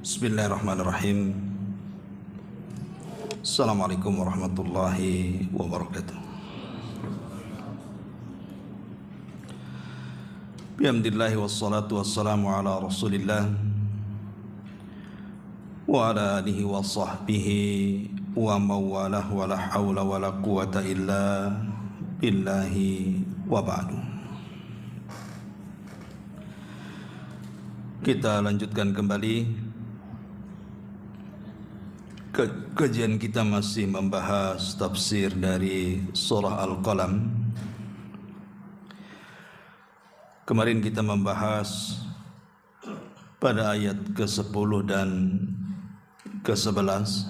Bismillahirrahmanirrahim. Assalamualaikum warahmatullahi wabarakatuh. Bihamdillahi wassalatu wassalamu ala rasulillah wa ala alihi wa sahbihi wa mawalah wa la hawla wa la quwata illa billahi wa ba'du. Kita lanjutkan kembali. Kajian kita masih membahas tafsir dari surah Al-Qalam. Kemarin kita membahas pada ayat ke-10 dan ke-11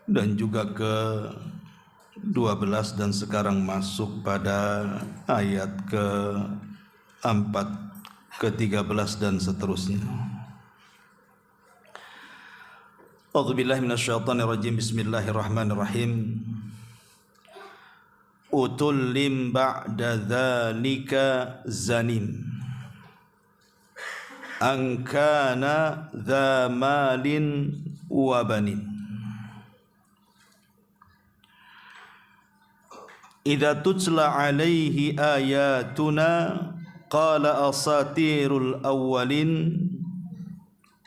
dan juga ke-12, dan sekarang masuk pada ayat ke-4, ke-13 dan seterusnya. A'udzubillahi minasyaitonirrajim. Bismillahirrahmanirrahim. Utullim ba'da dzalika zanim an kana dza malin wa banin idza tutla alaihi ayatuna qala asatirul awwalin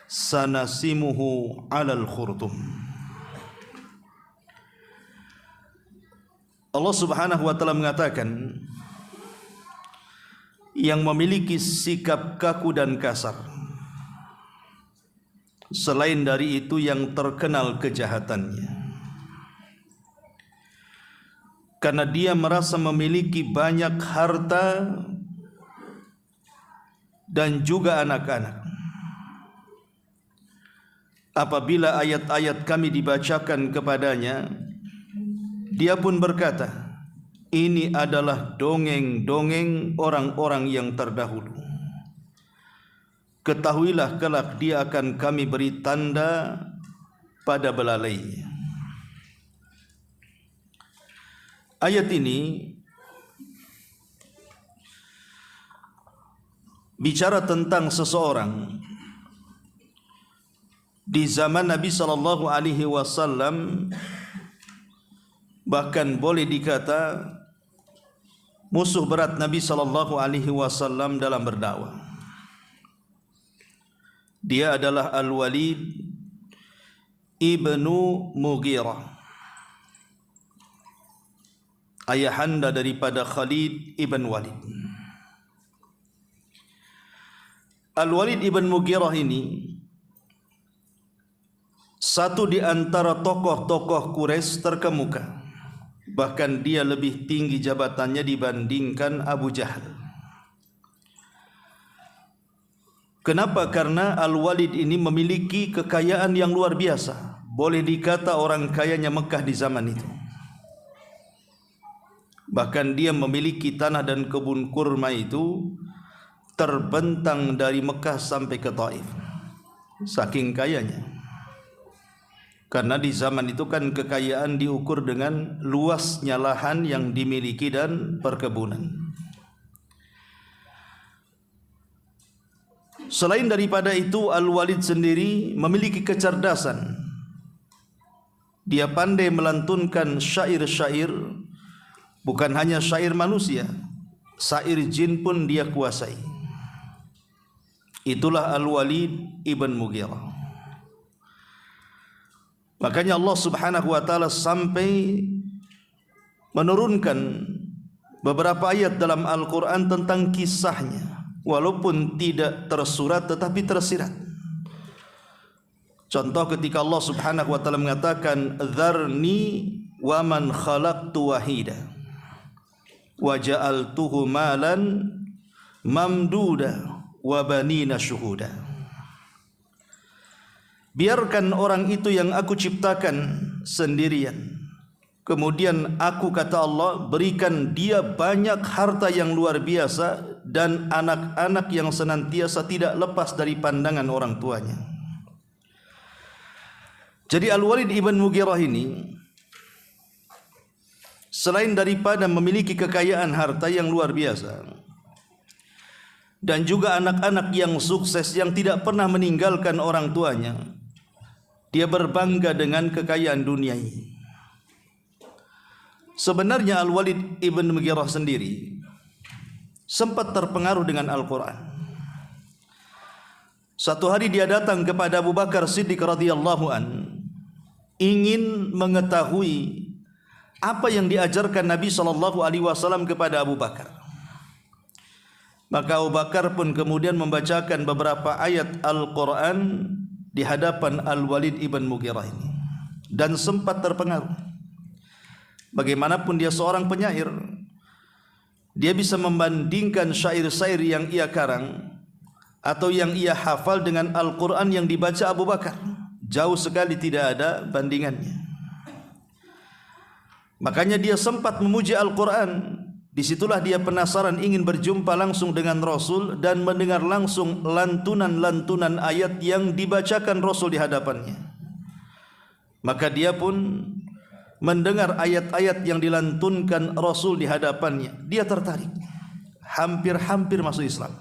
sanasimuhu alal khurtum. Allah Subhanahu wa ta'ala mengatakan, yang memiliki sikap kaku dan kasar, selain dari itu yang terkenal kejahatannya, karena dia merasa memiliki banyak harta dan juga anak-anak. Apabila ayat-ayat kami dibacakan kepadanya, dia pun berkata, ini adalah dongeng-dongeng orang-orang yang terdahulu. Ketahuilah kelak dia akan kami beri tanda pada belalainya. Ayat ini bicara tentang seseorang di zaman Nabi sallallahu alaihi wasallam, bahkan boleh dikata musuh berat Nabi sallallahu alaihi wasallam dalam berdakwah. Dia adalah Al-Walid ibnu Mughirah, ayahanda daripada Khalid ibn Walid. Al-Walid ibn Mughirah ini satu di antara tokoh-tokoh Quraisy terkemuka. Bahkan dia lebih tinggi jabatannya dibandingkan Abu Jahal. Kenapa? Karena Al-Walid ini memiliki kekayaan yang luar biasa. Boleh dikata orang kayanya Mekah di zaman itu. Bahkan dia memiliki tanah dan kebun kurma itu terbentang dari Mekah sampai ke Taif. Saking kayanya. Karena di zaman itu kan kekayaan diukur dengan luasnya lahan yang dimiliki dan perkebunan. Selain daripada itu, Al-Walid sendiri memiliki kecerdasan. Dia pandai melantunkan syair-syair, bukan hanya syair manusia, syair jin pun dia kuasai. Itulah Al-Walid ibn Mughirah. Makanya Allah Subhanahu wa ta'ala sampai menurunkan beberapa ayat dalam Al-Quran tentang kisahnya, walaupun tidak tersurat tetapi tersirat. Contoh ketika Allah Subhanahu wa ta'ala mengatakan, "Dzarni wa man khalaqtu wahida wa ja'altuhu malan mamduda wa banina syuhuda." Biarkan orang itu yang aku ciptakan sendirian. Kemudian aku, kata Allah, berikan dia banyak harta yang luar biasa dan anak-anak yang senantiasa tidak lepas dari pandangan orang tuanya. Jadi Al-Walid ibn Mughirah ini selain daripada memiliki kekayaan harta yang luar biasa, dan juga anak-anak yang sukses yang tidak pernah meninggalkan orang tuanya, dia berbangga dengan kekayaan dunia ini. Sebenarnya Al-Walid ibn Mughirah sendiri sempat terpengaruh dengan Al-Quran. Suatu hari dia datang kepada Abu Bakar Siddiq radhiyallahu an, ingin mengetahui apa yang diajarkan Nabi SAW kepada Abu Bakar. Maka Abu Bakar pun kemudian membacakan beberapa ayat Al-Quran di hadapan Al-Walid ibn Mughirah ini, dan sempat terpengaruh. Bagaimanapun dia seorang penyair, dia bisa membandingkan syair-syair yang ia karang atau yang ia hafal dengan Al-Quran yang dibaca Abu Bakar. Jauh sekali tidak ada bandingannya. Makanya dia sempat memuji Al-Quran. Disitulah dia penasaran, ingin berjumpa langsung dengan Rasul dan mendengar langsung lantunan-lantunan ayat yang dibacakan Rasul di hadapannya. Maka dia pun mendengar ayat-ayat yang dilantunkan Rasul di hadapannya. Dia tertarik, hampir-hampir masuk Islam.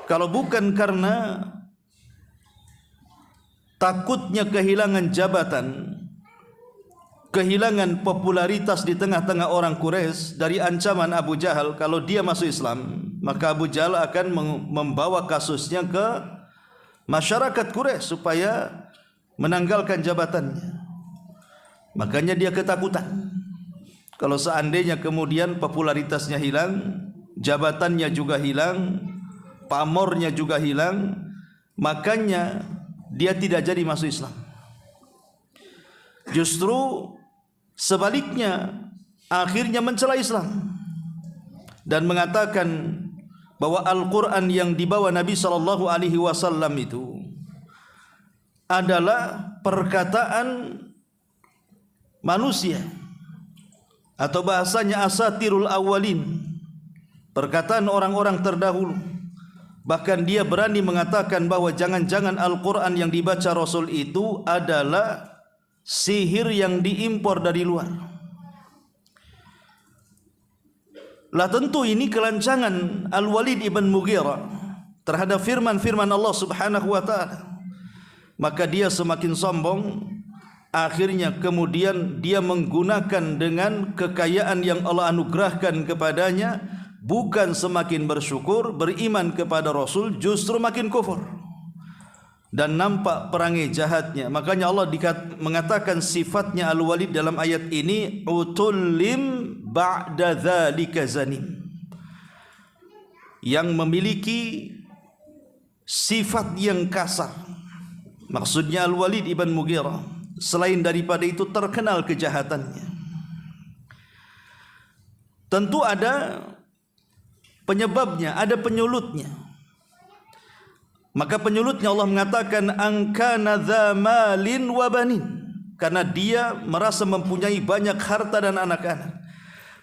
Kalau bukan karena takutnya kehilangan jabatan, kehilangan popularitas di tengah-tengah orang Quraisy dari ancaman Abu Jahal, kalau dia masuk Islam, maka Abu Jahal akan membawa kasusnya ke masyarakat Quraisy supaya menanggalkan jabatannya. Makanya dia ketakutan. Kalau seandainya kemudian popularitasnya hilang, jabatannya juga hilang, pamornya juga hilang, makanya dia tidak jadi masuk Islam. Justru sebaliknya, akhirnya mencela Islam dan mengatakan bahwa Al-Quran yang dibawa Nabi SAW itu adalah perkataan manusia, atau bahasanya asatirul awalin, perkataan orang-orang terdahulu. Bahkan dia berani mengatakan bahwa jangan-jangan Al-Quran yang dibaca Rasul itu adalah sihir yang diimpor dari luar. Lah tentu ini kelancangan Al-Walid ibn Mughirah terhadap firman-firman Allah Subhanahu wa taala. Maka dia semakin sombong. Akhirnya kemudian dia menggunakan dengan kekayaan yang Allah anugerahkan kepadanya, bukan semakin bersyukur, beriman kepada Rasul, justru makin kufur. Dan nampak perangai jahatnya. Makanya Allah mengatakan sifatnya Al-Walid dalam ayat ini, utullim ba'da dzalika zanim, yang memiliki sifat yang kasar. Maksudnya Al-Walid ibn Mughirah selain daripada itu terkenal kejahatannya. Tentu ada penyebabnya, ada penyulutnya. Maka penyulutnya Allah mengatakan angkana dza malin wa banin, karena dia merasa mempunyai banyak harta dan anak-anak.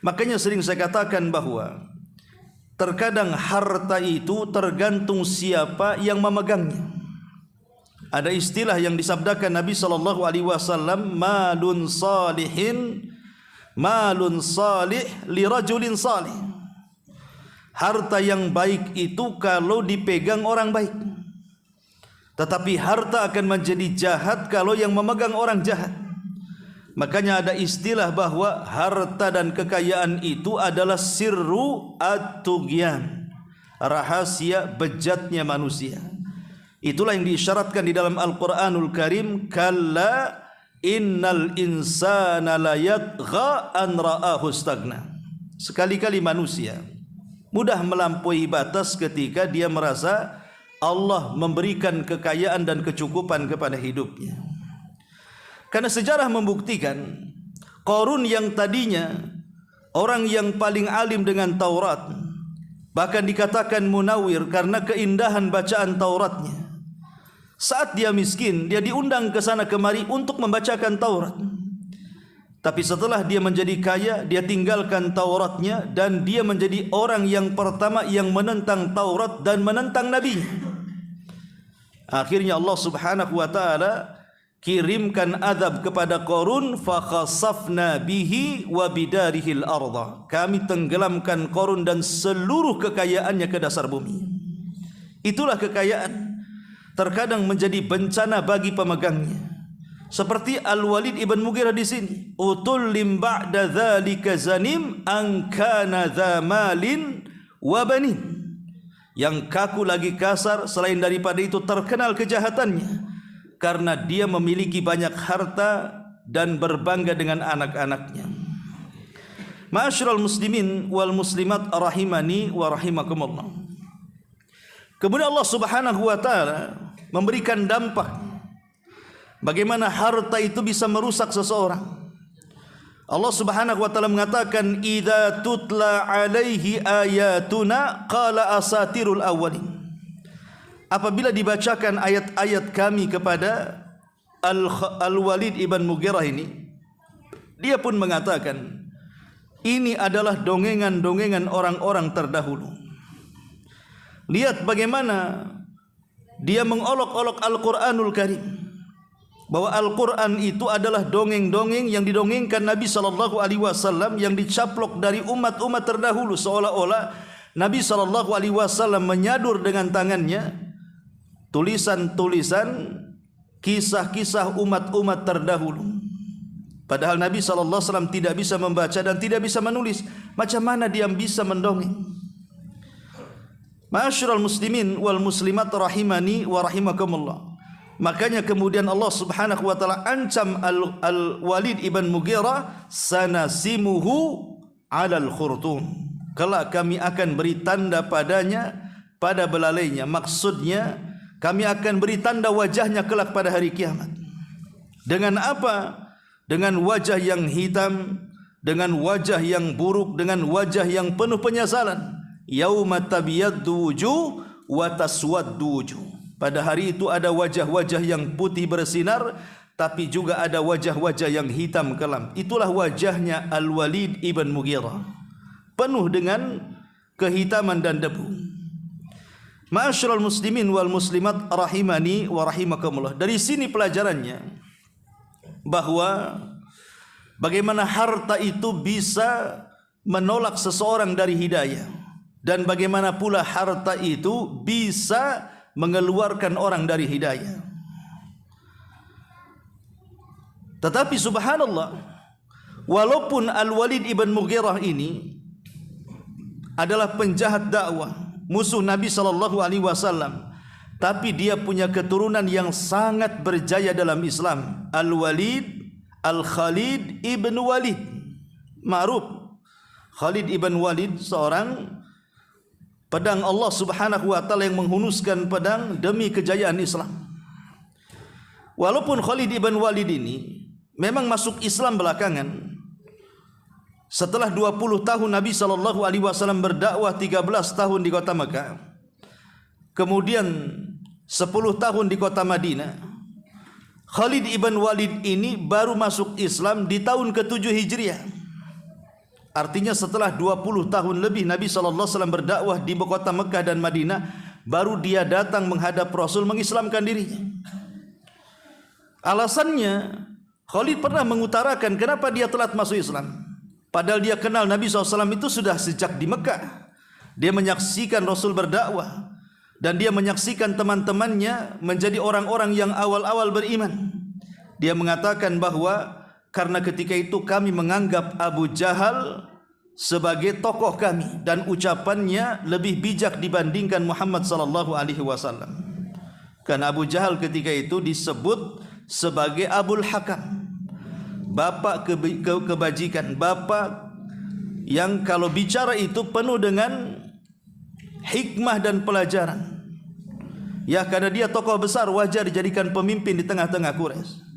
Makanya sering saya katakan bahwa terkadang harta itu tergantung siapa yang memegangnya. Ada istilah yang disabdakan Nabi SAW, malun salihin, malun salih li rajulin salih. Harta yang baik itu kalau dipegang orang baik, tetapi harta akan menjadi jahat kalau yang memegang orang jahat. Makanya ada istilah bahwa harta dan kekayaan itu adalah sirru at-tughyan, rahasia bejatnya manusia. Itulah yang diisyaratkan di dalam Al-Quranul Karim, kalla innal insana la yatgha an ra'ahu stagna. Sekali-kali manusia mudah melampaui batas ketika dia merasa Allah memberikan kekayaan dan kecukupan kepada hidupnya. Karena sejarah membuktikan Qarun yang tadinya orang yang paling alim dengan Taurat, bahkan dikatakan munawir karena keindahan bacaan Tauratnya, saat dia miskin, dia diundang ke sana kemari untuk membacakan Taurat. Tapi setelah dia menjadi kaya, dia tinggalkan Tauratnya dan dia menjadi orang yang pertama yang menentang Taurat dan menentang Nabi. Akhirnya Allah Subhanahu wa taala kirimkan azab kepada Qarun, fa khasafna bihi wa bidarihil arda. Kami tenggelamkan Qarun dan seluruh kekayaannya ke dasar bumi. Itulah kekayaan terkadang menjadi bencana bagi pemegangnya. Seperti Al-Walid ibn Mughirah di sini, utullim ba'da dzalika zanim an kana dza malin wa banin. Yang kaku lagi kasar, selain daripada itu terkenal kejahatannya karena dia memiliki banyak harta dan berbangga dengan anak-anaknya. Ma'asyiral muslimin wal muslimat rahimani wa rahimakumullah. Kemudian Allah Subhanahu wa taala memberikan dampak bagaimana harta itu bisa merusak seseorang. Allah Subhanahu wa taala mengatakan, idza tutla alaihi ayatuna qala asatirul awwalin. Apabila dibacakan ayat-ayat kami kepada Al-Walid ibn Mughirah ini, dia pun mengatakan, ini adalah dongengan-dongengan orang-orang terdahulu. Lihat bagaimana dia mengolok-olok Al-Quranul Karim, bahwa Al-Quran itu adalah dongeng-dongeng yang didongengkan Nabi SAW, yang dicaplok dari umat-umat terdahulu, seolah-olah Nabi SAW menyadur dengan tangannya tulisan-tulisan kisah-kisah umat-umat terdahulu. Padahal Nabi SAW tidak bisa membaca dan tidak bisa menulis. Macam mana dia bisa mendongeng? Ma'asyiral muslimin wal muslimat rahimani wa rahimakumullah. Makanya kemudian Allah Subhanahu wa taala ancam Al-Walid ibn Mughirah, sanasimuhu 'alal khurtum. Kelak kami akan beri tanda padanya pada belalainya. Maksudnya kami akan beri tanda wajahnya kelak pada hari kiamat. Dengan apa? Dengan wajah yang hitam, dengan wajah yang buruk, dengan wajah yang penuh penyesalan. Yauma tabyaddu wujuh wa taswaddu wujuh. Pada hari itu ada wajah-wajah yang putih bersinar, tapi juga ada wajah-wajah yang hitam kelam. Itulah wajahnya Al-Walid ibn Mughirah, penuh dengan kehitaman dan debu. Ma'asyiral muslimin wal muslimat rahimani wa rahimakumullah. Dari sini pelajarannya bahwa bagaimana harta itu bisa menolak seseorang dari hidayah, dan bagaimana pula harta itu bisa mengeluarkan orang dari hidayah. Tetapi subhanallah, walaupun Al-Walid ibn Mughirah ini adalah penjahat dakwah, musuh Nabi SAW, tapi dia punya keturunan yang sangat berjaya dalam Islam. Al-Walid Al-Khalid ibn Walid, ma'ruf. Khalid ibn Walid seorang pedang Allah Subhanahu wa taala yang menghunuskan pedang demi kejayaan Islam. Walaupun Khalid ibn Walid ini memang masuk Islam belakangan, setelah 20 tahun Nabi SAW berdakwah, 13 tahun di kota Mekah, kemudian 10 tahun di kota Madinah, Khalid ibn Walid ini baru masuk Islam di tahun ke-7 Hijriah. Artinya setelah 20 tahun lebih Nabi SAW berdakwah di kota Mekah dan Madinah, baru dia datang menghadap Rasul mengislamkan dirinya. Alasannya, Khalid pernah mengutarakan kenapa dia telat masuk Islam. Padahal dia kenal Nabi SAW itu sudah sejak di Mekah. Dia menyaksikan Rasul berdakwah, dan dia menyaksikan teman-temannya menjadi orang-orang yang awal-awal beriman. Dia mengatakan bahwa karena ketika itu kami menganggap Abu Jahal sebagai tokoh kami, dan ucapannya lebih bijak dibandingkan Muhammad SAW. Karena Abu Jahal ketika itu disebut sebagai Abul Hakam, bapak kebajikan, bapak yang kalau bicara itu penuh dengan hikmah dan pelajaran. Ya, karena dia tokoh besar, wajar dijadikan pemimpin di tengah-tengah Quraisy.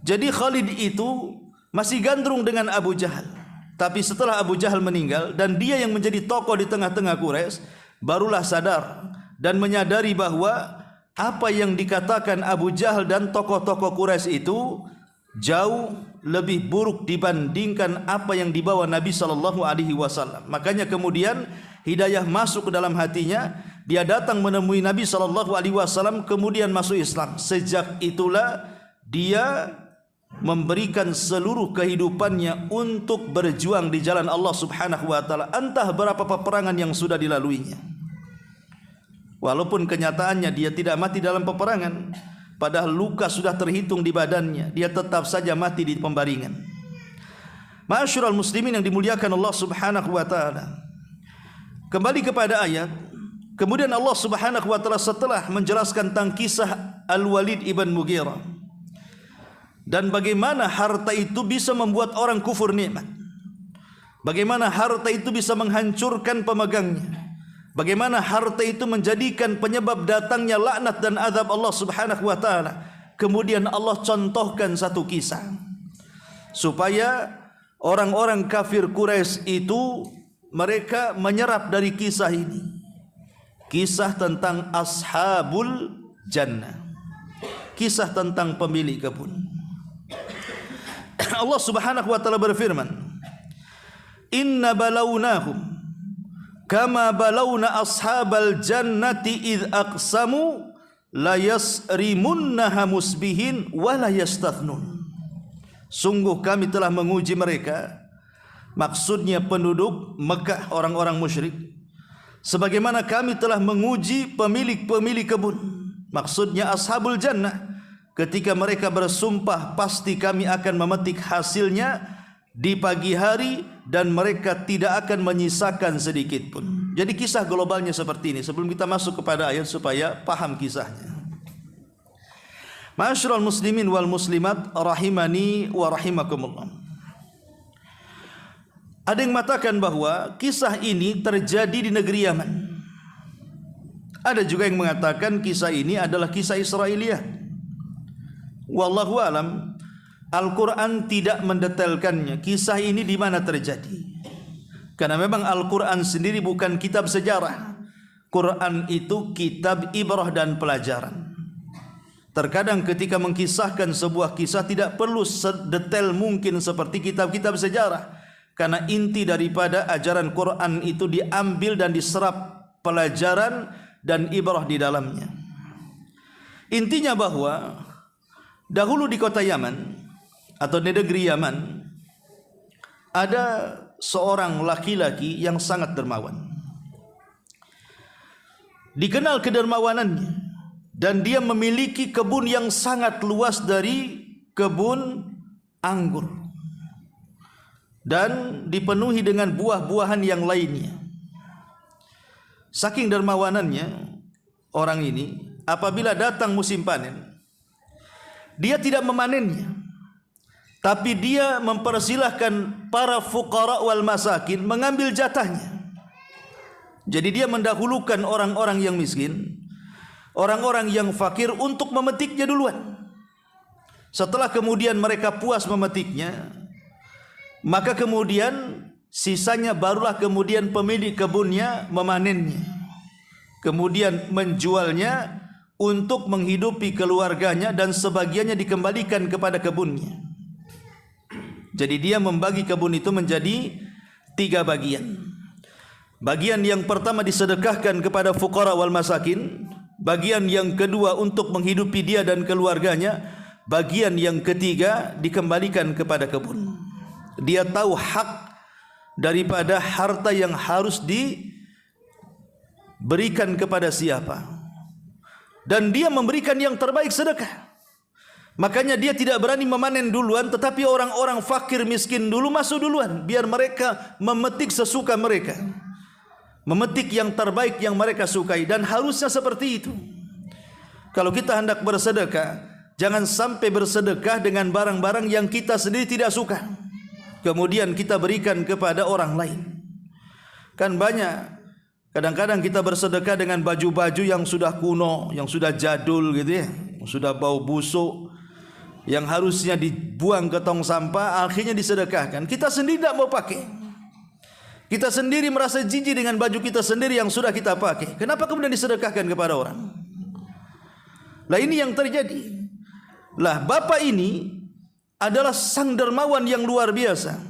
Jadi Khalid itu masih gandrung dengan Abu Jahal. Tapi setelah Abu Jahal meninggal dan dia yang menjadi tokoh di tengah-tengah Quraisy, barulah sadar dan menyadari bahwa apa yang dikatakan Abu Jahal dan tokoh-tokoh Quraisy itu jauh lebih buruk dibandingkan apa yang dibawa Nabi SAW. Makanya kemudian hidayah masuk ke dalam hatinya. Dia datang menemui Nabi SAW, kemudian masuk Islam. Sejak itulah dia memberikan seluruh kehidupannya untuk berjuang di jalan Allah Subhanahu wa taala, entah berapa peperangan yang sudah dilaluinya. Walaupun kenyataannya dia tidak mati dalam peperangan, padahal luka sudah terhitung di badannya, dia tetap saja mati di pembaringan. Ma'asyiral muslimin yang dimuliakan Allah Subhanahu wa taala. Kembali kepada ayat, kemudian Allah Subhanahu wa taala setelah menjelaskan tentang kisah Al-Walid ibn Mughirah dan bagaimana harta itu bisa membuat orang kufur nikmat, bagaimana harta itu bisa menghancurkan pemegangnya, bagaimana harta itu menjadikan penyebab datangnya laknat dan azab Allah Subhanahu wa taala. Kemudian Allah contohkan satu kisah supaya orang-orang kafir Quraisy itu mereka menyerap dari kisah ini, kisah tentang ashabul jannah, kisah tentang pemilik kebun. Allah Subhanahu wa taala berfirman, "Inna balawnahum kama balawna ashabal jannati id aqsamu la yasrimunnaha musbihin wa la yastathnun." Sungguh kami telah menguji mereka, maksudnya penduduk Mekah, orang-orang musyrik, sebagaimana kami telah menguji pemilik-pemilik kebun, maksudnya ashabul jannah, ketika mereka bersumpah pasti kami akan memetik hasilnya di pagi hari dan mereka tidak akan menyisakan sedikit pun. Jadi kisah globalnya seperti ini. Sebelum kita masuk kepada ayat supaya paham kisahnya. Ma'asyiral muslimin wal muslimat rahimani wa rahimakumullah. Ada yang mengatakan bahwa kisah ini terjadi di negeri Yaman. Ada juga yang mengatakan kisah ini adalah kisah Israiliyah. Wallahu alam, Al-Quran tidak mendetailkannya kisah ini di mana terjadi, karena memang Al-Quran sendiri bukan kitab sejarah. Quran itu kitab ibrah dan pelajaran. Terkadang ketika mengkisahkan sebuah kisah tidak perlu sedetail mungkin seperti kitab-kitab sejarah, karena inti daripada ajaran Quran itu diambil dan diserap pelajaran dan ibrah di dalamnya. Intinya bahwa dahulu di kota Yaman atau di negeri Yaman ada seorang laki-laki yang sangat dermawan. Dikenal kedermawanannya dan dia memiliki kebun yang sangat luas dari kebun anggur dan dipenuhi dengan buah-buahan yang lainnya. Saking dermawanannya orang ini, apabila datang musim panen, dia tidak memanennya, tapi dia mempersilahkan para fuqara wal masakin mengambil jatahnya. Jadi dia mendahulukan orang-orang yang miskin, orang-orang yang fakir untuk memetiknya duluan. Setelah kemudian mereka puas memetiknya, maka kemudian sisanya barulah kemudian pemilik kebunnya memanennya, kemudian menjualnya untuk menghidupi keluarganya dan sebagiannya dikembalikan kepada kebunnya. Jadi dia membagi kebun itu menjadi 3 bagian. Bagian yang pertama disedekahkan kepada fuqara wal masakin, bagian yang kedua untuk menghidupi dia dan keluarganya, bagian yang ketiga dikembalikan kepada kebun. Dia tahu hak daripada harta yang harus diberikan kepada siapa, dan dia memberikan yang terbaik sedekah. Makanya dia tidak berani memanen duluan, tetapi orang-orang fakir miskin dulu masuk duluan, biar mereka memetik sesuka mereka, memetik yang terbaik yang mereka sukai. Dan harusnya seperti itu. Kalau kita hendak bersedekah, jangan sampai bersedekah dengan barang-barang yang kita sendiri tidak suka, kemudian kita berikan kepada orang lain. Kan banyak kadang-kadang kita bersedekah dengan baju-baju yang sudah kuno, yang sudah jadul gitu ya, yang sudah bau busuk, yang harusnya dibuang ke tong sampah, akhirnya disedekahkan. Kita sendiri tidak mau pakai. Kita sendiri merasa jijik dengan baju kita sendiri yang sudah kita pakai. Kenapa kemudian disedekahkan kepada orang? Lah ini yang terjadi. Lah bapak ini adalah sang dermawan yang luar biasa.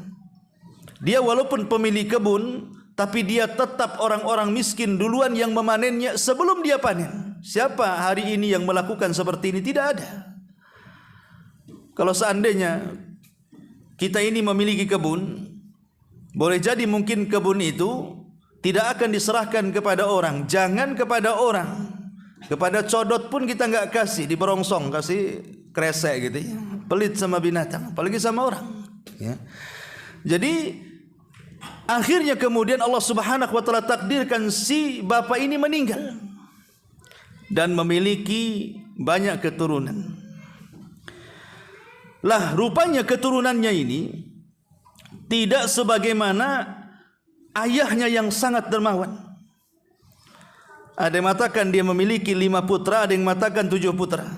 Dia walaupun pemilik kebun, tapi dia tetap orang-orang miskin duluan yang memanennya sebelum dia panen. Siapa hari ini yang melakukan seperti ini? Tidak ada. Kalau seandainya kita ini memiliki kebun, boleh jadi mungkin kebun itu tidak akan diserahkan kepada orang. Jangan kepada orang, kepada codot pun kita nggak kasih, diberongsong, kasih kresek gitu ya. Pelit sama binatang, apalagi sama orang ya. Jadi akhirnya kemudian Allah Subhanahu wa taala takdirkan si bapak ini meninggal dan memiliki banyak keturunan. Lah rupanya keturunannya ini tidak sebagaimana ayahnya yang sangat dermawan. Ada yang mengatakan dia memiliki 5 putra, ada yang mengatakan 7 putra.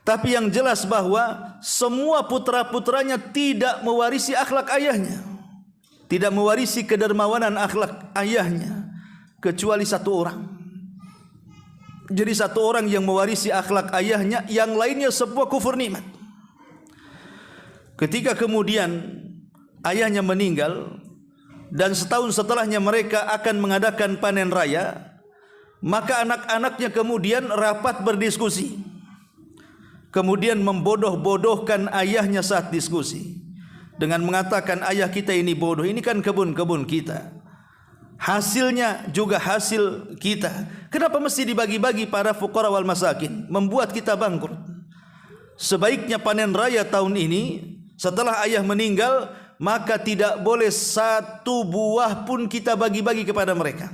Tapi yang jelas bahwa semua putra-putranya tidak mewarisi akhlak ayahnya, tidak mewarisi kedermawanan akhlak ayahnya, kecuali 1 orang. Jadi 1 orang yang mewarisi akhlak ayahnya, yang lainnya sebuah kufur nikmat. Ketika kemudian ayahnya meninggal dan setahun setelahnya mereka akan mengadakan panen raya, maka anak-anaknya kemudian rapat berdiskusi, kemudian membodoh-bodohkan ayahnya saat diskusi dengan mengatakan, ayah kita ini bodoh, ini kan kebun-kebun kita, hasilnya juga hasil kita, kenapa mesti dibagi-bagi para fuqara wal masakin, membuat kita bangkrut. Sebaiknya panen raya tahun ini setelah ayah meninggal, maka tidak boleh 1 buah pun kita bagi-bagi kepada mereka.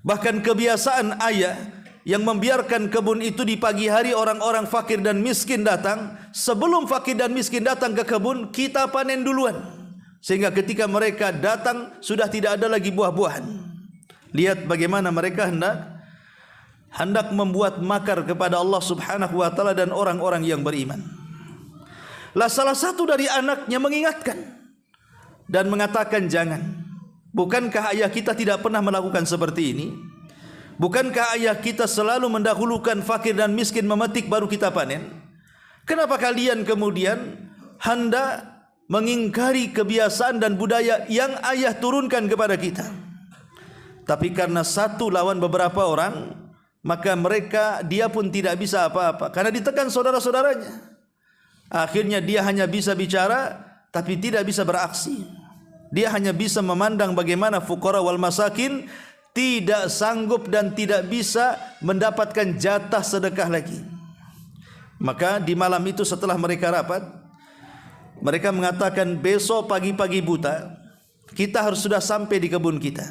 Bahkan kebiasaan ayah yang membiarkan kebun itu di pagi hari orang-orang fakir dan miskin datang, sebelum fakir dan miskin datang ke kebun, kita panen duluan, sehingga ketika mereka datang sudah tidak ada lagi buah-buahan. Lihat bagaimana mereka hendak membuat makar kepada Allah Subhanahu wa taala dan orang-orang yang beriman. Lah salah satu dari anaknya mengingatkan dan mengatakan, jangan. Bukankah ayah kita tidak pernah melakukan seperti ini? Bukankah ayah kita selalu mendahulukan fakir dan miskin memetik baru kita panen? Kenapa kalian kemudian hendak mengingkari kebiasaan dan budaya yang ayah turunkan kepada kita? Tapi karena 1 lawan beberapa orang, maka dia pun tidak bisa apa-apa karena ditekan saudara-saudaranya. Akhirnya dia hanya bisa bicara tapi tidak bisa beraksi. Dia hanya bisa memandang bagaimana fuqara wal masakin tidak sanggup dan tidak bisa mendapatkan jatah sedekah lagi. Maka di malam itu setelah mereka rapat, mereka mengatakan, besok pagi-pagi buta kita harus sudah sampai di kebun kita,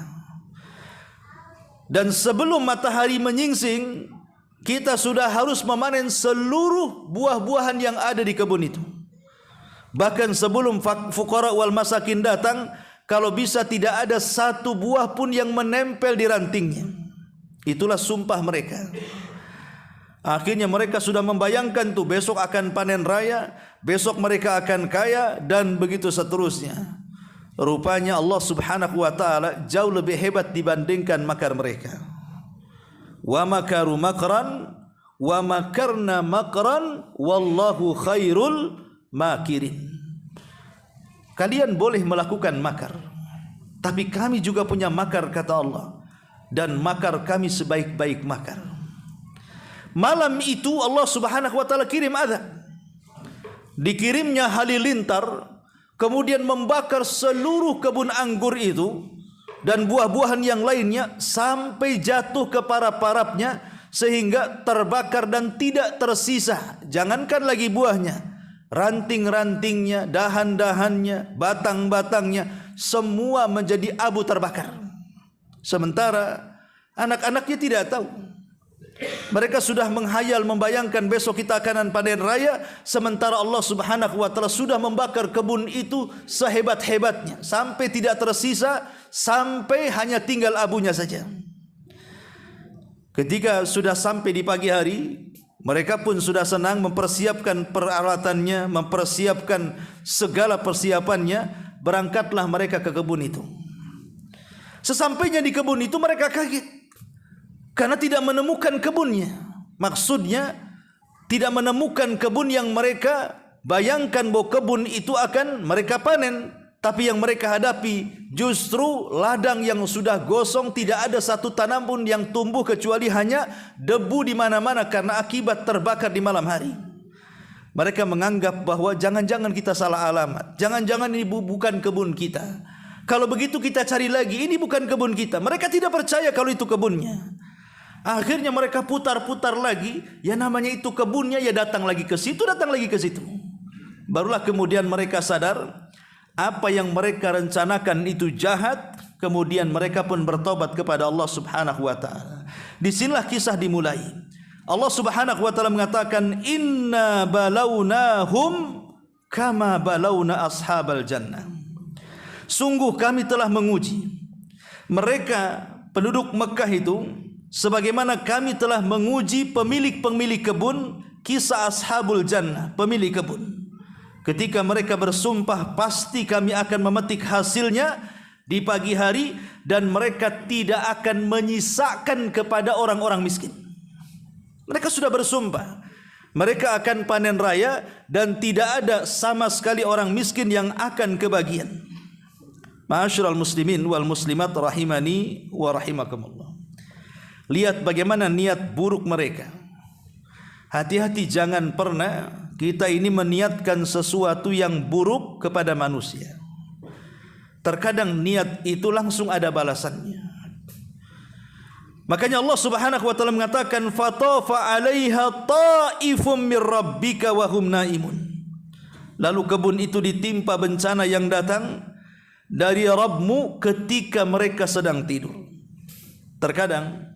dan sebelum matahari menyingsing kita sudah harus memanen seluruh buah-buahan yang ada di kebun itu. Bahkan sebelum fuqara wal masakin datang, kalau bisa tidak ada 1 buah pun yang menempel di rantingnya. Itulah sumpah mereka. Akhirnya mereka sudah membayangkan tuh besok akan panen raya, besok mereka akan kaya, dan begitu seterusnya. Rupanya Allah Subhanahu wa taala jauh lebih hebat dibandingkan makar mereka. Wa makaru makran wa makarna makran wallahu khairul makirin. Kalian boleh melakukan makar, tapi kami juga punya makar, kata Allah, dan makar kami sebaik-baik makar. Malam itu Allah Subhanahu wa taala kirim azab. Dikirimnya halilintar, kemudian membakar seluruh kebun anggur itu dan buah-buahan yang lainnya sampai jatuh ke para-parapnya, sehingga terbakar dan tidak tersisa. Jangankan lagi buahnya, ranting-rantingnya, dahan-dahannya, batang-batangnya, semua menjadi abu terbakar. Sementara anak-anaknya tidak tahu. Mereka sudah menghayal, membayangkan besok kita akan panen raya, sementara Allah Subhanahu wa taala sudah membakar kebun itu sehebat-hebatnya sampai tidak tersisa, sampai hanya tinggal abunya saja. Ketika sudah sampai di pagi hari, mereka pun sudah senang mempersiapkan peralatannya, mempersiapkan segala persiapannya. Berangkatlah mereka ke kebun itu. Sesampainya di kebun itu mereka kaget karena tidak menemukan kebunnya. Maksudnya tidak menemukan kebun yang mereka bayangkan bahwa kebun itu akan mereka panen. Tapi yang mereka hadapi justru ladang yang sudah gosong, tidak ada 1 tanam pun yang tumbuh kecuali hanya debu di mana-mana karena akibat terbakar di malam hari. Mereka menganggap bahwa jangan-jangan kita salah alamat, jangan-jangan ini bukan kebun kita. Kalau begitu kita cari lagi, ini bukan kebun kita. Mereka tidak percaya kalau itu kebunnya. Akhirnya mereka putar-putar lagi, ya namanya itu kebunnya, ya datang lagi ke situ, datang lagi ke situ. Barulah kemudian mereka sadar apa yang mereka rencanakan itu jahat. Kemudian mereka pun bertobat kepada Allah Subhanahu wa taala. Disinilah kisah dimulai. Allah Subhanahu wa taala mengatakan, "Inna balawnahum kama balawna ashabal jannah." Sungguh kami telah menguji mereka penduduk Mekah itu sebagaimana kami telah menguji pemilik-pemilik kebun, kisah ashabul jannah, pemilik kebun. Ketika mereka bersumpah pasti kami akan memetik hasilnya di pagi hari dan mereka tidak akan menyisakan kepada orang-orang miskin. Mereka sudah bersumpah mereka akan panen raya dan tidak ada sama sekali orang miskin yang akan kebagian. Ma'asyiral muslimin wal muslimat rahimani wa rahimakumullah. Lihat bagaimana niat buruk mereka. Hati-hati, jangan pernah kita ini meniatkan sesuatu yang buruk kepada manusia. Terkadang niat itu langsung ada balasannya. Makanya Allah Subhanahu wa taala mengatakan, "Fatafa 'alaiha ta'ifum mir rabbika wa hum naimun." Lalu kebun itu ditimpa bencana yang datang dari Rabbmu ketika mereka sedang tidur. Terkadang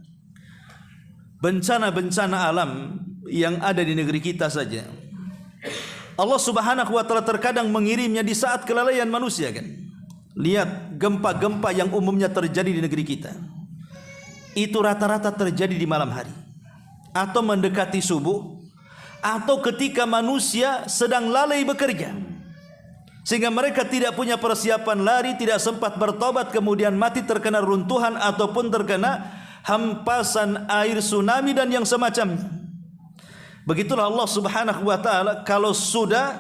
bencana-bencana alam yang ada di negeri kita saja, Allah Subhanahu wa taala terkadang mengirimnya di saat kelalaian manusia kan. Lihat gempa-gempa yang umumnya terjadi di negeri kita. Itu rata-rata terjadi di malam hari atau mendekati subuh atau ketika manusia sedang lalai bekerja, sehingga mereka tidak punya persiapan lari, tidak sempat bertobat, kemudian mati terkena runtuhan ataupun terkena hempasan air tsunami dan yang semacamnya. Begitulah Allah Subhanahu wa taala kalau sudah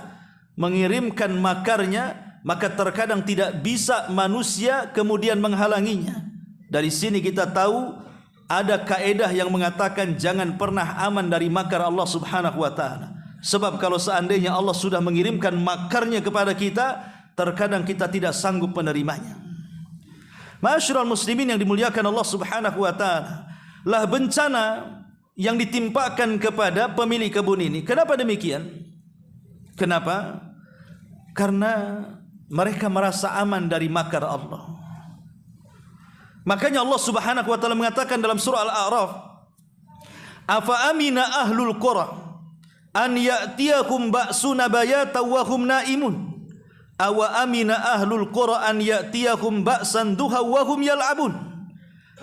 mengirimkan makarnya, maka terkadang tidak bisa manusia kemudian menghalanginya. Dari sini kita tahu ada kaedah yang mengatakan jangan pernah aman dari makar Allah Subhanahu wa taala. Sebab kalau seandainya Allah sudah mengirimkan makarnya kepada kita, terkadang kita tidak sanggup menerimanya. Ma'asyiral muslimin yang dimuliakan Allah Subhanahu wa taala, lah bencana yang ditimpakan kepada pemilik kebun ini. Kenapa demikian? Kenapa? Karena mereka merasa aman dari makar Allah. Makanya Allah Subhanahu wa taala mengatakan dalam surah Al-A'raf, "Afa amina ahlul qura an ya'tiyahum ba'suna bayatan wa hum naimun aw amina ahlul qura an ya'tiyahum ba'san duha wa hum yal'abun."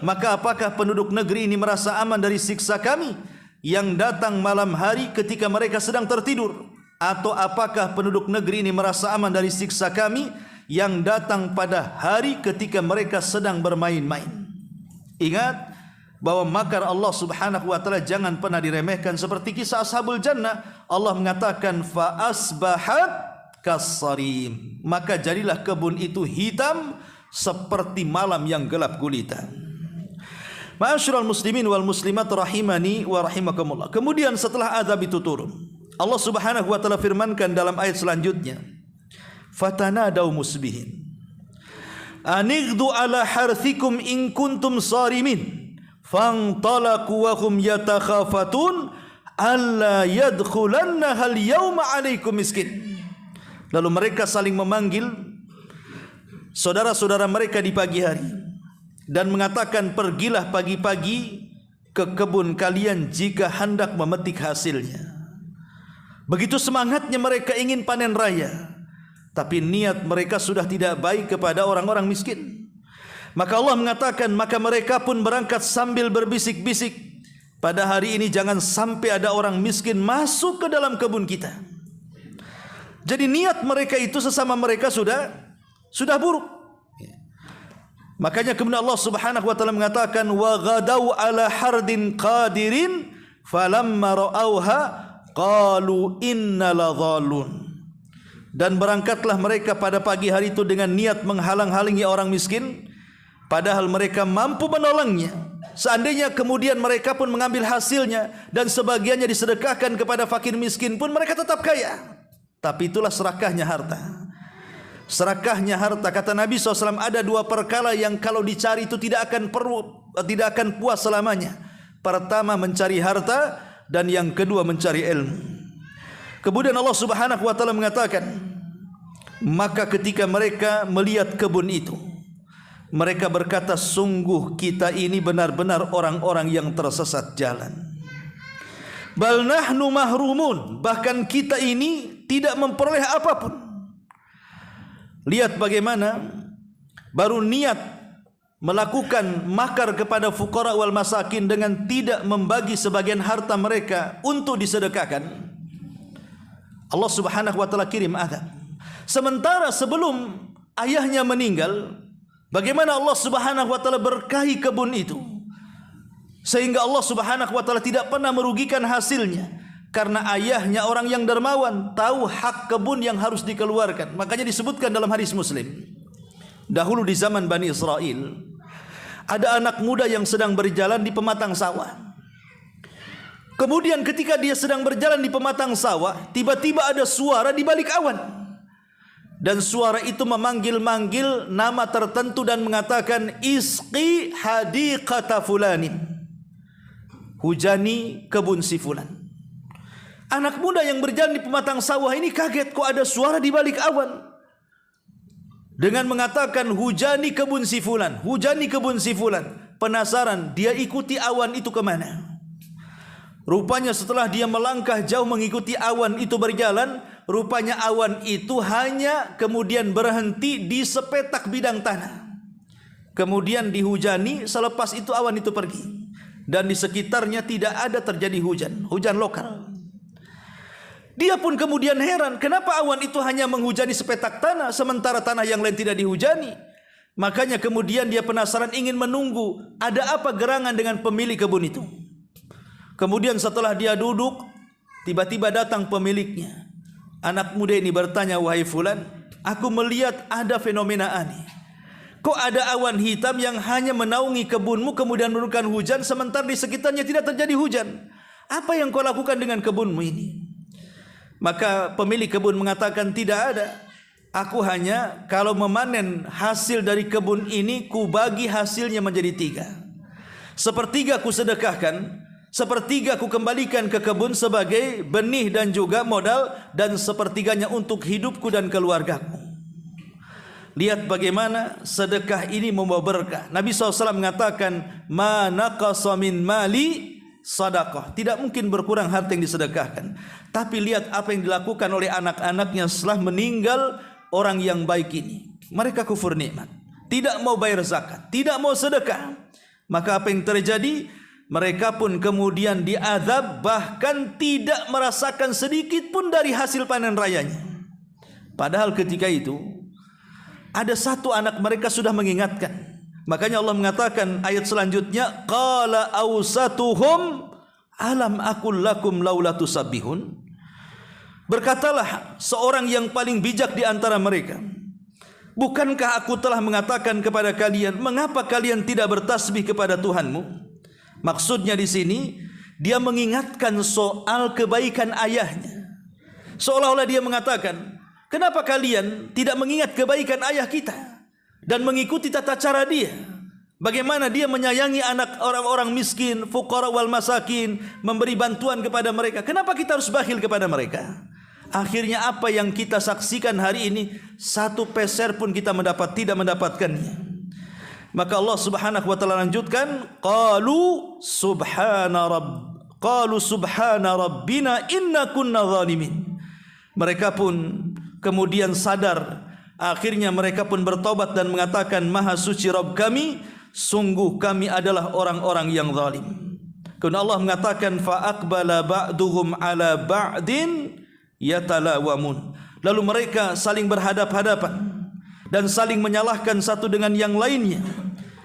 Maka apakah penduduk negeri ini merasa aman dari siksa kami yang datang malam hari ketika mereka sedang tertidur? Atau apakah penduduk negeri ini merasa aman dari siksa kami yang datang pada hari ketika mereka sedang bermain-main? Ingat bahwa makar Allah Subhanahu wa taala jangan pernah diremehkan. Seperti kisah Ashabul Jannah, Allah mengatakan fa asbahat kasarim, maka jadilah kebun itu hitam seperti malam yang gelap gulita. Ma'asyiral muslimin wal muslimat rahimani wa rahimakumullah. Kemudian setelah azab itu turun, Allah Subhanahu wa taala firmankan dalam ayat selanjutnya, fatanadaw musbihin anighdu ala harthikum in kuntum sarimin fantalaqu wa hum yatakhafatun alla yadkhulanna hal yawma alaikum miskin. Lalu mereka saling memanggil saudara-saudara mereka di pagi hari dan mengatakan, pergilah pagi-pagi ke kebun kalian jika hendak memetik hasilnya. Begitu semangatnya mereka ingin panen raya, tapi niat mereka sudah tidak baik kepada orang-orang miskin. Maka Allah mengatakan, maka mereka pun berangkat sambil berbisik-bisik, pada hari ini jangan sampai ada orang miskin masuk ke dalam kebun kita. Jadi niat mereka itu sesama mereka sudah buruk. Makanya kemudian Allah Subhanahu wa taala mengatakan, wa ghadau ala hardin qadirin falamma ra'auha qalu inna ladhalun. Dan berangkatlah mereka pada pagi hari itu dengan niat menghalang-halangi orang miskin, padahal mereka mampu menolongnya. Seandainya kemudian mereka pun mengambil hasilnya dan sebagiannya disedekahkan kepada fakir miskin pun mereka tetap kaya. Tapi itulah serakahnya harta. Serakahnya harta, kata Nabi SAW, ada dua perkara yang kalau dicari itu tidak akan puas selamanya. Pertama mencari harta, dan yang kedua mencari ilmu. Kemudian Allah Subhanahu wa taala mengatakan, maka ketika mereka melihat kebun itu, mereka berkata, sungguh kita ini benar-benar orang-orang yang tersesat jalan. Bal nahnu mahrumun, bahkan kita ini tidak memperoleh apapun. Lihat bagaimana baru niat melakukan makar kepada fuqara wal masakin dengan tidak membagi sebagian harta mereka untuk disedekahkan, Allah Subhanahu wa taala kirim azab. Sementara sebelum ayahnya meninggal, bagaimana Allah Subhanahu wa taala berkahi kebun itu, sehingga Allah Subhanahu wa taala tidak pernah merugikan hasilnya, karena ayahnya orang yang dermawan, tahu hak kebun yang harus dikeluarkan. Makanya disebutkan dalam hadis Muslim, dahulu di zaman Bani Israel, ada anak muda yang sedang berjalan di pematang sawah. Kemudian ketika dia sedang berjalan di pematang sawah, tiba-tiba ada suara di balik awan. Dan suara itu memanggil-manggil nama tertentu dan mengatakan, isqi hadiqata fulanin, hujani kebun si fulan. Anak muda yang berjalan di pematang sawah ini kaget, kok ada suara di balik awan. Dengan mengatakan, hujani kebun si fulan, hujani kebun si fulan. Penasaran, dia ikuti awan itu kemana? Rupanya setelah dia melangkah jauh mengikuti awan itu berjalan, rupanya awan itu hanya kemudian berhenti di sepetak bidang tanah. Kemudian dihujani, selepas itu awan itu pergi. Dan di sekitarnya tidak ada terjadi hujan lokal. Dia pun kemudian heran, kenapa awan itu hanya menghujani sepetak tanah, sementara tanah yang lain tidak dihujani. Makanya kemudian dia penasaran, ingin menunggu ada apa gerangan dengan pemilik kebun itu. Kemudian setelah dia duduk, tiba-tiba datang pemiliknya. Anak muda ini bertanya, wahai fulan, aku melihat ada fenomena aneh. Kok ada awan hitam yang hanya menaungi kebunmu kemudian menurunkan hujan, sementara di sekitarnya tidak terjadi hujan? Apa yang kau lakukan dengan kebunmu ini? Maka pemilik kebun mengatakan, tidak ada. Aku hanya kalau memanen hasil dari kebun ini, ku bagi hasilnya menjadi 3. Sepertiga ku sedekahkan, sepertiga ku kembalikan ke kebun sebagai benih dan juga modal, dan sepertiganya untuk hidupku dan keluargaku. Lihat bagaimana sedekah ini membawa berkah. Nabi SAW mengatakan, ma naqasa min mali sadaqah. Tidak mungkin berkurang harta yang disedekahkan. Tapi lihat apa yang dilakukan oleh anak-anaknya setelah meninggal orang yang baik ini. Mereka kufur nikmat, tidak mau bayar zakat, tidak mau sedekah. Maka apa yang terjadi? Mereka pun kemudian diazab, bahkan tidak merasakan sedikit pun dari hasil panen rayanya. Padahal ketika itu ada satu anak mereka sudah mengingatkan. Makanya Allah mengatakan ayat selanjutnya, qala awsatuhum alam aqul lakum laula tusabbihun. Berkatalah seorang yang paling bijak di antara mereka, bukankah aku telah mengatakan kepada kalian, mengapa kalian tidak bertasbih kepada Tuhanmu? Maksudnya di sini dia mengingatkan soal kebaikan ayahnya. Seolah-olah dia mengatakan, kenapa kalian tidak mengingat kebaikan ayah kita dan mengikuti tata cara dia? Bagaimana dia menyayangi anak orang-orang miskin, fuqara wal masakin, memberi bantuan kepada mereka. Kenapa kita harus bakhil kepada mereka? Akhirnya apa yang kita saksikan hari ini, 1 peser pun kita tidak mendapatkannya. Maka Allah Subhanahu wa taala lanjutkan, qalu subhana rabbina inna kunna zalimin. Mereka pun kemudian sadar, akhirnya mereka pun bertobat dan mengatakan, maha suci Rabb kami, sungguh kami adalah orang-orang yang zalim. Kemudian Allah mengatakan, fa aqbala ba'duhum ala ba'din yatalawamun. Lalu mereka saling berhadap-hadapan dan saling menyalahkan satu dengan yang lainnya.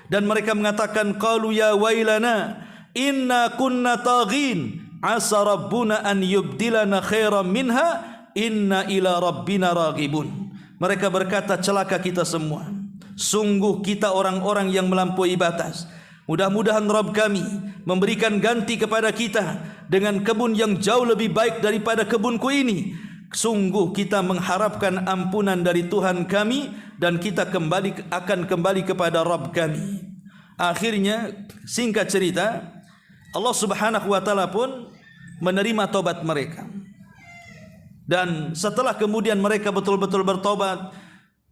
Dan mereka mengatakan, qalu ya wailana inna kunna taghin asa rabbuna an yubdilana khairan minha inna ila rabbina raghibun. Mereka berkata, celaka kita semua, sungguh kita orang-orang yang melampaui batas. Mudah-mudahan Rabb kami memberikan ganti kepada kita dengan kebun yang jauh lebih baik daripada kebunku ini. Sungguh kita mengharapkan ampunan dari Tuhan kami dan kita akan kembali kepada Rabb kami. Akhirnya singkat cerita, Allah Subhanahu wa taala pun menerima tobat mereka. Dan setelah kemudian mereka betul-betul bertobat,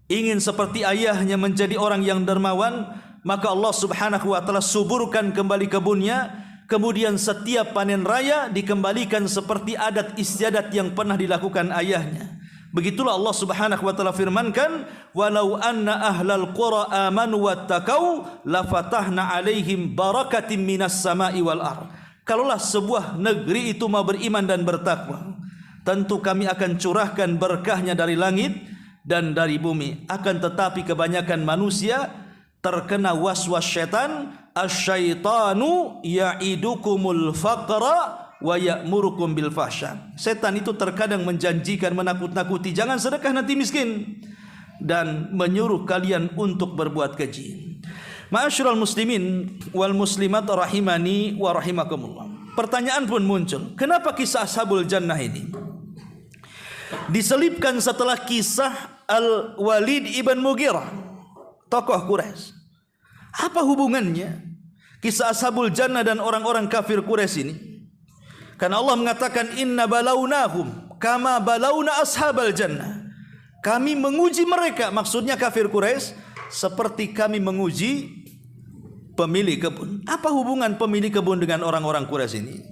ingin seperti ayahnya menjadi orang yang dermawan, maka Allah Subhanahu wa taala suburkan kembali kebunnya. Kemudian setiap panen raya dikembalikan seperti adat istiadat yang pernah dilakukan ayahnya. Begitulah Allah Subhanahu wa taala firmankan, "Walau anna ahlal qura amanu wattaqau lafatahna 'alaihim barakatim minas sama'i wal ardh." Kalaulah sebuah negeri itu mau beriman dan bertakwa, tentu kami akan curahkan berkahnya dari langit dan dari bumi. Akan tetapi kebanyakan manusia terkena waswas syaitan, asyaitanu ya'idukumul faqra wa ya'murukum bil fahsya. Setan itu terkadang menjanjikan, menakut-nakuti, jangan sedekah nanti miskin, dan menyuruh kalian untuk berbuat keji. Ma'asyiral muslimin wal muslimat rahimani wa rahimakumullah. Pertanyaan pun muncul, kenapa kisah Ashabul Jannah ini diselipkan setelah kisah Al-Walid ibn Mughirah, tokoh Quraisy? Apa hubungannya kisah Ashabul Jannah dan orang-orang kafir Quraisy ini? Karena Allah mengatakan, inna balawnahum kama balawna ashabal jannah. Kami menguji mereka, maksudnya kafir Quraisy, seperti kami menguji pemilik kebun. Apa hubungan pemilik kebun dengan orang-orang Quraisy ini?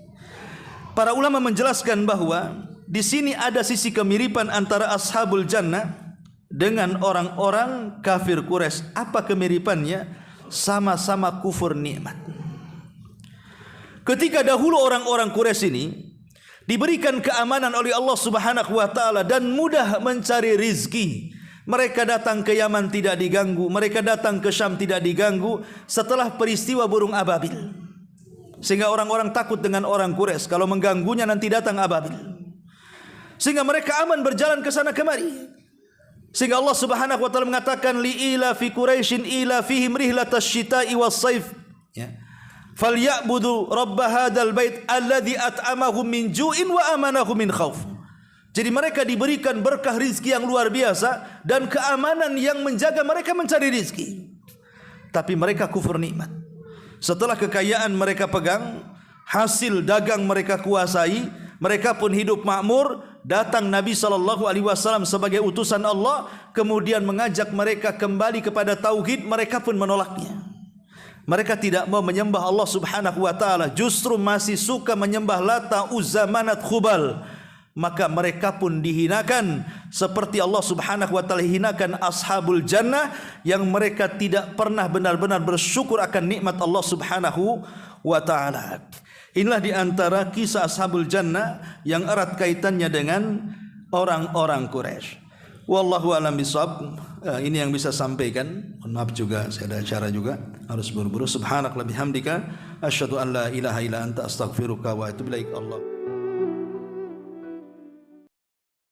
Para ulama menjelaskan bahwa di sini ada sisi kemiripan antara Ashabul Jannah dengan orang-orang kafir Quraisy. Apa kemiripannya? Sama-sama kufur nikmat. Ketika dahulu orang-orang Quraisy ini diberikan keamanan oleh Allah Subhanahu wa taala dan mudah mencari rizki. Mereka datang ke Yaman tidak diganggu, mereka datang ke Syam tidak diganggu setelah peristiwa burung ababil. Sehingga orang-orang takut dengan orang Quraisy, kalau mengganggunya nanti datang ababil. Sehingga mereka aman berjalan ke sana kemari. Sehingga Allah Subhanahu wa taala mengatakan, li'ila fi Quraisyin ila fihim rihlatash syita'i was-saif. Ya. Falyabudu rabb hadzal bait alladzi at'amahum min ju'in wa amanahum min khauf. Jadi mereka diberikan berkah rizki yang luar biasa dan keamanan yang menjaga mereka mencari rizki. Tapi mereka kufur nikmat. Setelah kekayaan mereka pegang, hasil dagang mereka kuasai, mereka pun hidup makmur. Datang Nabi SAW sebagai utusan Allah, kemudian mengajak mereka kembali kepada tauhid, mereka pun menolaknya. Mereka tidak mau menyembah Allah Subhanahu wa taala, justru masih suka menyembah Lata, Uzza, Manat, Khubal. Maka mereka pun dihinakan seperti Allah Subhanahu wa taala hinakan Ashabul Jannah yang mereka tidak pernah benar-benar bersyukur akan nikmat Allah Subhanahu wa taala. Inilah di antara kisah Ashabul Jannah yang erat kaitannya dengan orang-orang Quraisy. Wallahu a'lam bishawab. Ini yang bisa sampaikan. Mohon maaf juga saya ada acara juga, harus buru-buru. Subhanakallahumma bihamdika asyhadu an la ilaha illa anta astaghfiruka wa atubu ilaik. Allah